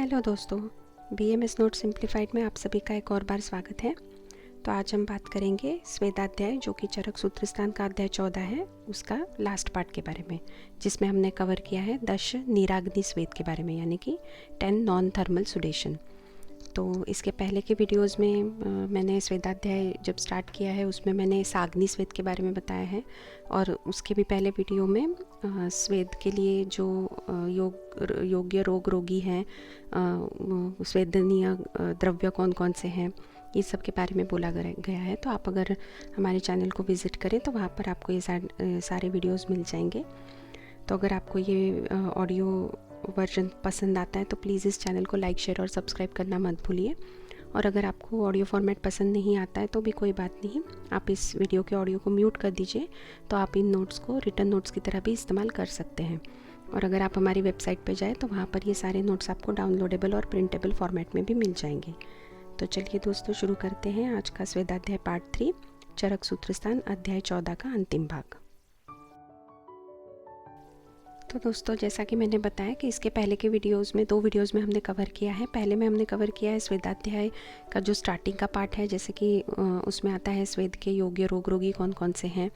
Hello दोस्तों, BMS note simplified में आप सभी का एक और बार स्वागत है। तो आज हम बात करेंगे स्वेदाध्याय जो कि चरक सूत्रस्थान का अध्याय 14 है, उसका लास्ट पार्ट के बारे में, जिसमें हमने कवर किया है दश निराग्नि स्वेद के बारे में, यानी कि 10 नॉन थर्मल सुडेशन। तो इसके पहले के वीडियोस में मैंने स्वेदाध्याय जब स्टार्ट किया है उसमें मैंने साग्नि स्वेद के बारे में बताया है, और उसके भी पहले वीडियो में स्वेद के लिए जो योग्य रोगी हैं, स्वेदनीय द्रव्य कौन कौन से हैं, ये सब के बारे में बोला गया है। तो आप अगर हमारे चैनल को विज़िट करें तो वहाँ पर आपको ये सारे वीडियोस मिल जाएंगे। तो अगर आपको ये ऑडियो वर्जन पसंद आता है तो प्लीज़ इस चैनल को लाइक, शेयर और सब्सक्राइब करना मत भूलिए। और अगर आपको ऑडियो फॉर्मेट पसंद नहीं आता है तो भी कोई बात नहीं, आप इस वीडियो के ऑडियो को म्यूट कर दीजिए, तो आप इन नोट्स को रिटर्न नोट्स की तरह भी इस्तेमाल कर सकते हैं। और अगर आप हमारी वेबसाइट पर जाएँ तो वहाँ पर ये सारे नोट्स आपको डाउनलोडेबल और प्रिंटेबल फॉर्मेट में भी मिल जाएंगे। तो चलिए दोस्तों, शुरू करते हैं आज का स्वेदाध्याय पार्ट 3, चरक सूत्रस्थान अध्याय 14 का अंतिम भाग। तो दोस्तों, जैसा कि मैंने बताया कि इसके पहले के वीडियोस में, 2 वीडियोस में हमने कवर किया है। पहले में हमने कवर किया है स्वेदाध्याय का जो स्टार्टिंग का पार्ट है, जैसे कि उसमें आता है स्वेद के योग्य रोगी कौन कौन से हैं,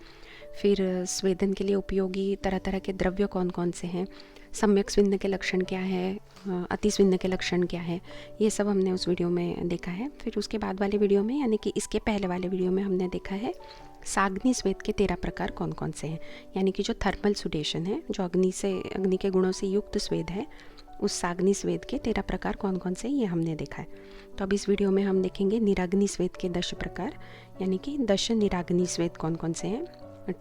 फिर स्वेदन के लिए उपयोगी तरह तरह के द्रव्य कौन कौन से हैं, सम्यक स्विन्न के लक्षण क्या है, अति स्विन्न के लक्षण क्या है, ये सब हमने उस वीडियो में देखा है। फिर उसके बाद वाले वीडियो में, यानी कि इसके पहले वाले वीडियो में, हमने देखा है साग्नि स्वेद के 13 प्रकार कौन कौन से हैं, यानी कि जो थर्मल सुडेशन है, जो अग्नि के गुणों से युक्त स्वेद है, उस साग्नि स्वेद के 13 प्रकार कौन कौन से, ये हमने देखा है। तो अब इस वीडियो में हम देखेंगे निराग्नि स्वेद के 10 प्रकार, यानी कि 10 निराग्नि स्वेद कौन कौन से हैं,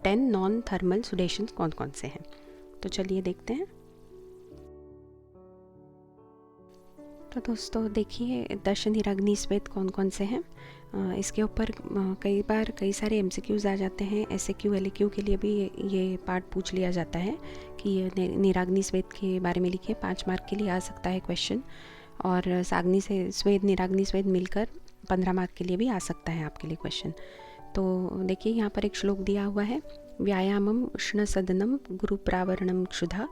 10 नॉन थर्मल सुडेशन कौन कौन से हैं। तो चलिए देखते हैं। तो दोस्तों देखिए, 10 निराग्नि स्वेद कौन कौन से हैं। इसके ऊपर कई बार कई सारे MCQs आ जाते हैं। SAQ LAQ के लिए भी ये पार्ट पूछ लिया जाता है कि ये निराग्नि स्वेद के बारे में लिखिए, 5 मार्क के लिए आ सकता है क्वेश्चन। और साग्नि से स्वेद, निराग्नि स्वेद मिलकर 15 मार्क के लिए भी आ सकता है आपके लिए क्वेश्चन। तो देखिए, यहाँ पर एक श्लोक दिया हुआ है, व्यायामम उष्ण सदनम गुरु प्रावरणम क्षुधा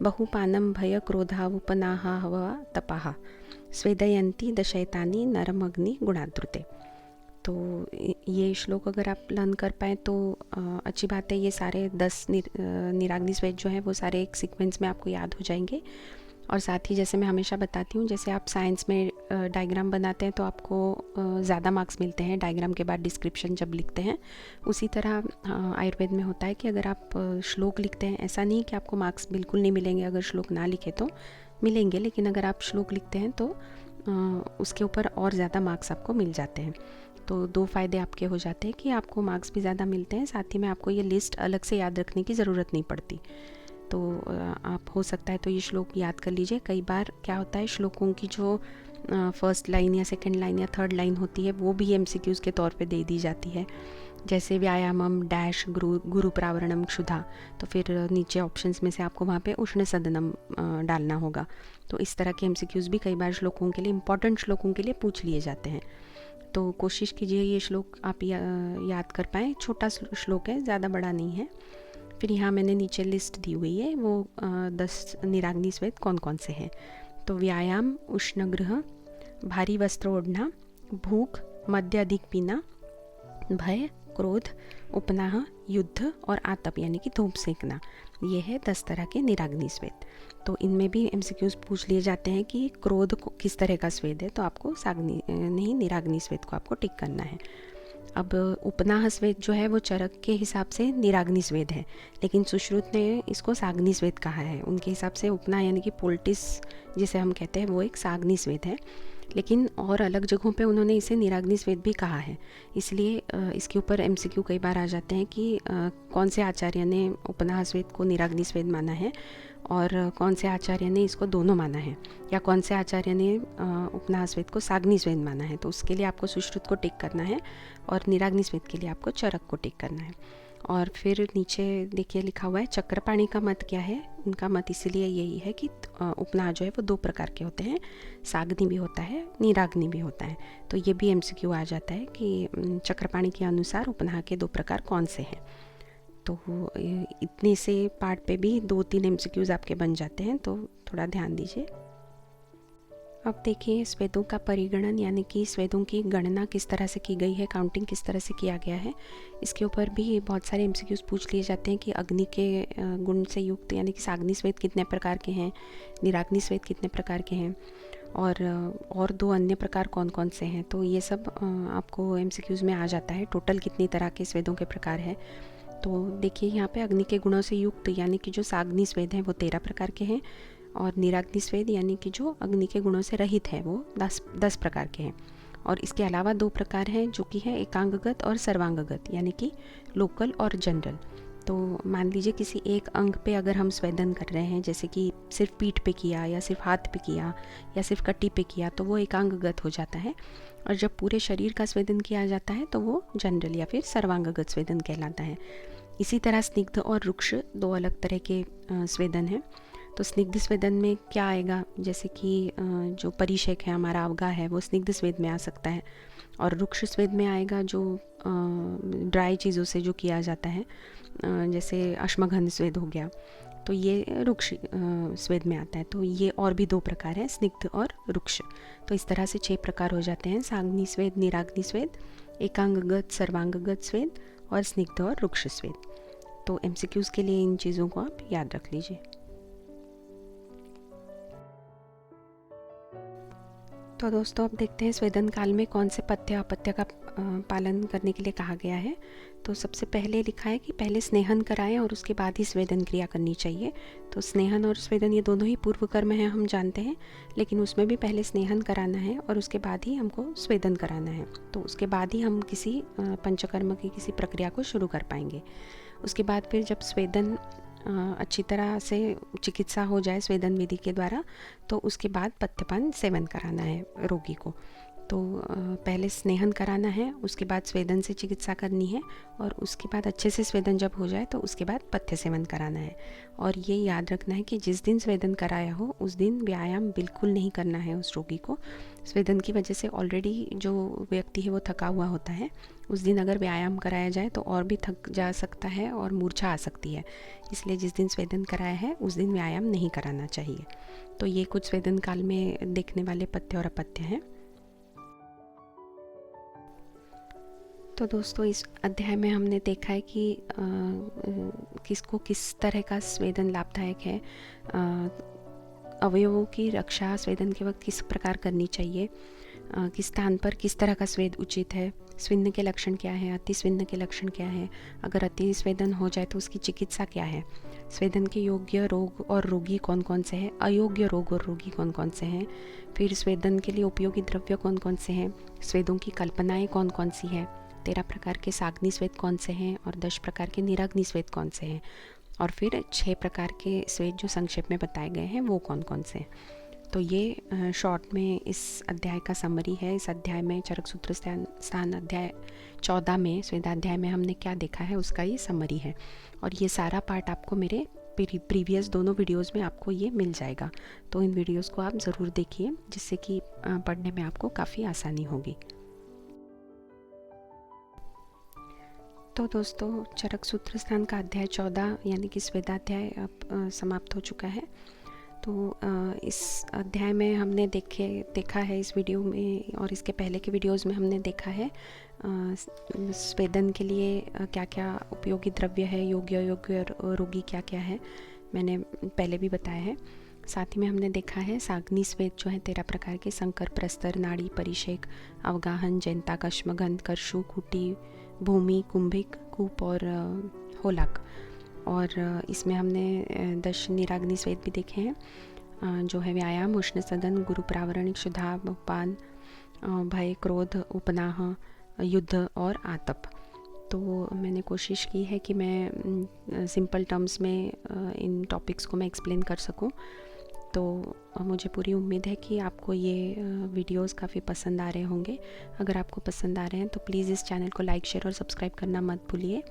बहुपानम भय क्रोधावुपनाहा हवा तपाहा स्वेदयंती दशैतानी नरमग्नि गुणाद्रुते। तो ये श्लोक अगर आप लर्न कर पाएँ तो अच्छी बात है। ये सारे 10 निराग्नि स्वेद जो है वो सारे एक सीक्वेंस में आपको याद हो जाएंगे। और साथ ही, जैसे मैं हमेशा बताती हूँ, जैसे आप साइंस में डायग्राम बनाते हैं तो आपको ज़्यादा मार्क्स मिलते हैं डायग्राम के बाद डिस्क्रिप्शन जब लिखते हैं, उसी तरह आयुर्वेद में होता है कि अगर आप श्लोक लिखते हैं, ऐसा नहीं कि आपको मार्क्स बिल्कुल नहीं मिलेंगे, अगर श्लोक ना लिखे तो मिलेंगे, लेकिन अगर आप श्लोक लिखते हैं तो उसके ऊपर और ज़्यादा मार्क्स आपको मिल जाते हैं। तो 2 फ़ायदे आपके हो जाते हैं कि आपको मार्क्स भी ज़्यादा मिलते हैं, साथ ही में आपको ये लिस्ट अलग से याद रखने की ज़रूरत नहीं पड़ती। तो आप हो सकता है तो ये श्लोक याद कर लीजिए। कई बार क्या होता है, श्लोकों की जो फर्स्ट लाइन या सेकंड लाइन या थर्ड लाइन होती है वो भी MCQs के तौर पे दे दी जाती है, जैसे व्यायामम डैश गुरु प्रावरणम क्षुधा, तो फिर नीचे ऑप्शंस में से आपको वहाँ पे उष्ण सदनम डालना होगा। तो इस तरह के MCQs भी कई बार श्लोकों के लिए, इंपॉर्टेंट श्लोकों के लिए पूछ लिए जाते हैं। तो कोशिश कीजिए ये श्लोक आप याद कर पाएँ। छोटा श्लोक है, ज़्यादा बड़ा नहीं है। फिर यहाँ मैंने नीचे लिस्ट दी हुई है, वो 10 निराग्नि स्वेद कौन कौन से हैं। तो व्यायाम, उष्णगृह, भारी वस्त्र ओढ़ना, भूख, मद्य अधिक पीना, भय, क्रोध, उपनाह, युद्ध और आतप यानी कि धूप सेकना, ये है 10 तरह के निराग्नि स्वेद। तो इनमें भी MCQs पूछ लिए जाते हैं कि क्रोध को किस तरह का स्वेद है, तो आपको निराग्नि स्वेद को आपको टिक करना है। अब उपनाह स्वेद जो है वो चरक के हिसाब से निराग्नि स्वेद है, लेकिन सुश्रुत ने इसको साग्नि स्वेद कहा है। उनके हिसाब से उपनाह यानी कि पोल्टिस जिसे हम कहते हैं वो एक साग्नि स्वेद है, लेकिन और अलग जगहों पे उन्होंने इसे निराग्नि स्वेद भी कहा है। इसलिए इसके ऊपर MCQ कई बार आ जाते हैं कि कौन से आचार्य ने उपनाह स्वेद को निराग्नि स्वेद माना है और कौन से आचार्य ने इसको दोनों माना है, या कौन से आचार्य ने उपनाह स्वेद को साग्नि स्वेद माना है। तो उसके लिए आपको सुश्रुत को टिक करना है और निराग्नि स्वेद के लिए आपको चरक को टिक करना है। और फिर नीचे देखिए लिखा हुआ है चक्रपाणी का मत क्या है। उनका मत इसलिए यही है कि उपनाह जो है वो 2 प्रकार के होते हैं, साग्नि भी होता है, निराग्नि भी होता है। तो ये भी MCQ आ जाता है कि चक्रपाणी के अनुसार उपनाह के 2 प्रकार कौन से हैं। तो इतने से पार्ट पे भी 2-3 MCQs आपके बन जाते हैं, तो थोड़ा ध्यान दीजिए। अब देखिए स्वेदों का परिगणन यानी कि स्वेदों की गणना किस तरह से की गई है, काउंटिंग किस तरह से किया गया है। इसके ऊपर भी बहुत सारे एमसीक्यूज पूछ लिए जाते हैं कि अग्नि के गुण से युक्त यानी कि साग्नि स्वेद कितने प्रकार के हैं, निराग्नि स्वेद कितने प्रकार के हैं, और दो अन्य प्रकार कौन कौन से हैं। तो ये सब आपको एमसीक्यूज में आ जाता है। टोटल कितनी तरह के स्वेदों के प्रकार है। तो देखिए यहाँ पे अग्नि के गुणों से युक्त यानी कि जो साग्नि स्वेद हैं वो 13 प्रकार के हैं, और निराग्नि स्वेद यानी कि जो अग्नि के गुणों से रहित है वो 10 प्रकार के हैं। और इसके अलावा 2 प्रकार हैं जो कि है एकांगगत और सर्वांगगत यानी कि लोकल और जनरल। तो मान लीजिए किसी एक अंग पे अगर हम स्वेदन कर रहे हैं, जैसे कि सिर्फ पीठ पे किया या सिर्फ हाथ पे किया या सिर्फ कटी पे किया, तो वो एकांगगत हो जाता है। और जब पूरे शरीर का स्वेदन किया जाता है तो वो जनरल या फिर सर्वांगगत स्वेदन कहलाता है। इसी तरह स्निग्ध और रुक्ष 2 अलग तरह के स्वेदन हैं। तो स्निग्ध स्वेदन में क्या आएगा, जैसे कि जो परिषेक है, हमारा अवगा है, वो स्निग्ध स्वेद में आ सकता है। और रुक्ष स्वेद में आएगा जो ड्राई चीज़ों से जो किया जाता है, जैसे अश्मगंध स्वेद हो गया, तो ये रुक्ष स्वेद में आता है। तो ये और भी 2 प्रकार हैं, स्निग्ध और रुक्ष। तो इस तरह से 6 प्रकार हो जाते हैं, साग्नि स्वेद, निराग्नि स्वेद, एकांगगत, सर्वांगगत स्वेद और स्निग्ध और रुक्ष स्वेद। तो एमसीक्यूज़ के लिए इन चीज़ों को आप याद रख लीजिए। तो दोस्तों अब देखते हैं स्वेदन काल में कौन से पथ्य अपथ्य का पालन करने के लिए कहा गया है। तो सबसे पहले लिखा है कि पहले स्नेहन कराएं और उसके बाद ही स्वेदन क्रिया करनी चाहिए। तो स्नेहन और स्वेदन ये दोनों ही पूर्व कर्म हैं, हम जानते हैं, लेकिन उसमें भी पहले स्नेहन कराना है और उसके बाद ही हमको स्वेदन कराना है। तो उसके बाद ही हम किसी पंचकर्म की किसी प्रक्रिया को शुरू कर पाएंगे। उसके बाद फिर जब स्वेदन अच्छी तरह से चिकित्सा हो जाए स्वेदन विधि के द्वारा, तो उसके बाद पथ्यपान सेवन कराना है रोगी को। तो पहले स्नेहन कराना है, उसके बाद स्वेदन से चिकित्सा करनी है, और उसके बाद अच्छे से स्वेदन जब हो जाए तो उसके बाद पथ्य सेवन कराना है। और ये याद रखना है कि जिस दिन स्वेदन कराया हो उस दिन व्यायाम बिल्कुल नहीं करना है उस रोगी को। स्वेदन की वजह से ऑलरेडी जो व्यक्ति है वो थका हुआ होता है, उस दिन अगर व्यायाम कराया जाए तो और भी थक जा सकता है और मूर्छा आ सकती है। इसलिए जिस दिन स्वेदन कराया है उस दिन व्यायाम नहीं कराना चाहिए। तो ये कुछ स्वेदन काल में देखने वाले पथ्य और अपथ्य हैं। तो दोस्तों इस अध्याय में हमने देखा है कि किसको किस तरह का स्वेदन लाभदायक है, अवयवों की रक्षा स्वेदन के वक्त किस प्रकार करनी चाहिए, किस स्थान पर किस तरह का स्वेद उचित है, स्विन्न के लक्षण क्या है, अति स्विन्न के लक्षण क्या है, अगर अति स्वेदन हो जाए तो उसकी चिकित्सा क्या है, स्वेदन के योग्य रोग और रोगी कौन कौन से हैं, अयोग्य रोग और रोगी कौन कौन से हैं, फिर स्वेदन के लिए उपयोगी द्रव्य कौन कौन से हैं, स्वेदों की कल्पनाएं कौन कौन सी हैं, 13 प्रकार के साग्नि स्वेद कौन से हैं और 10 प्रकार के निराग्नि स्वेद कौन से हैं, और फिर 6 प्रकार के स्वेद जो संक्षेप में बताए गए हैं वो कौन कौन से हैं। तो ये शॉर्ट में इस अध्याय का समरी है। इस अध्याय में चरक सूत्र स्थान अध्याय 14 में स्वेदाध्याय में हमने क्या देखा है उसका ये समरी है। और ये सारा पार्ट आपको मेरे प्रीवियस दोनों वीडियोस में आपको ये मिल जाएगा। तो इन वीडियोस को आप ज़रूर देखिए, जिससे कि पढ़ने में आपको काफ़ी आसानी होगी। तो दोस्तों चरक सूत्र स्थान का अध्याय 14 यानी कि स्वेदाध्याय अब समाप्त हो चुका है। तो इस अध्याय में हमने देखा है इस वीडियो में और इसके पहले के वीडियोस में हमने देखा है स्वेदन के लिए क्या क्या उपयोगी द्रव्य है, योग्य योग्य रोगी क्या क्या है, मैंने पहले भी बताया है। साथ ही में हमने देखा है साग्नि स्वेद जो है 13 प्रकार के, संकर, प्रस्तर, नाड़ी, परिषेक, अवगाहन, जैंता, कश्मगंध, करशु, कुटी, भूमि, कुंभिक, कूप और होलाक। और इसमें हमने 10 निराग्नि स्वेद भी देखे हैं जो है व्यायाम, उष्ण सदन, गुरु प्रावरण, क्षुधा, पान, भय, क्रोध, उपनाह, युद्ध और आतप। तो मैंने कोशिश की है कि मैं सिंपल टर्म्स में इन टॉपिक्स को मैं एक्सप्लेन कर सकूं। तो मुझे पूरी उम्मीद है कि आपको ये वीडियोस काफ़ी पसंद आ रहे होंगे। अगर आपको पसंद आ रहे हैं तो प्लीज़ इस चैनल को लाइक, शेयर और सब्सक्राइब करना मत भूलिए।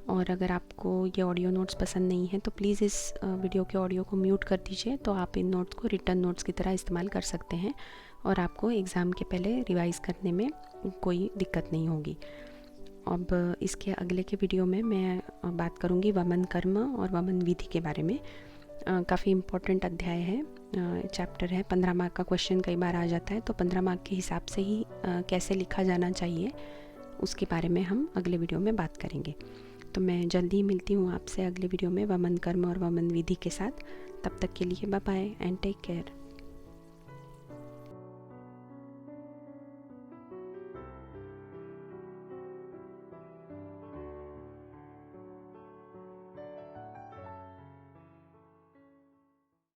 और अगर आपको ये ऑडियो नोट्स पसंद नहीं है तो प्लीज़ इस वीडियो के ऑडियो को म्यूट कर दीजिए, तो आप इन नोट्स को रिटर्न नोट्स की तरह इस्तेमाल कर सकते हैं और आपको एग्ज़ाम के पहले रिवाइज़ करने में कोई दिक्कत नहीं होगी। अब इसके अगले के वीडियो में मैं बात करूँगी वमन कर्म और वमन विधि के बारे में। काफ़ी इम्पोर्टेंट अध्याय है चैप्टर है, 15 मार्क का क्वेश्चन कई बार आ जाता है, तो 15 मार्क के हिसाब से ही कैसे लिखा जाना चाहिए उसके बारे में हम अगले वीडियो में बात करेंगे। तो मैं जल्दी ही मिलती हूँ आपसे अगले वीडियो में वमन कर्म और वमन विधि के साथ। तब तक के लिए bye bye and take care.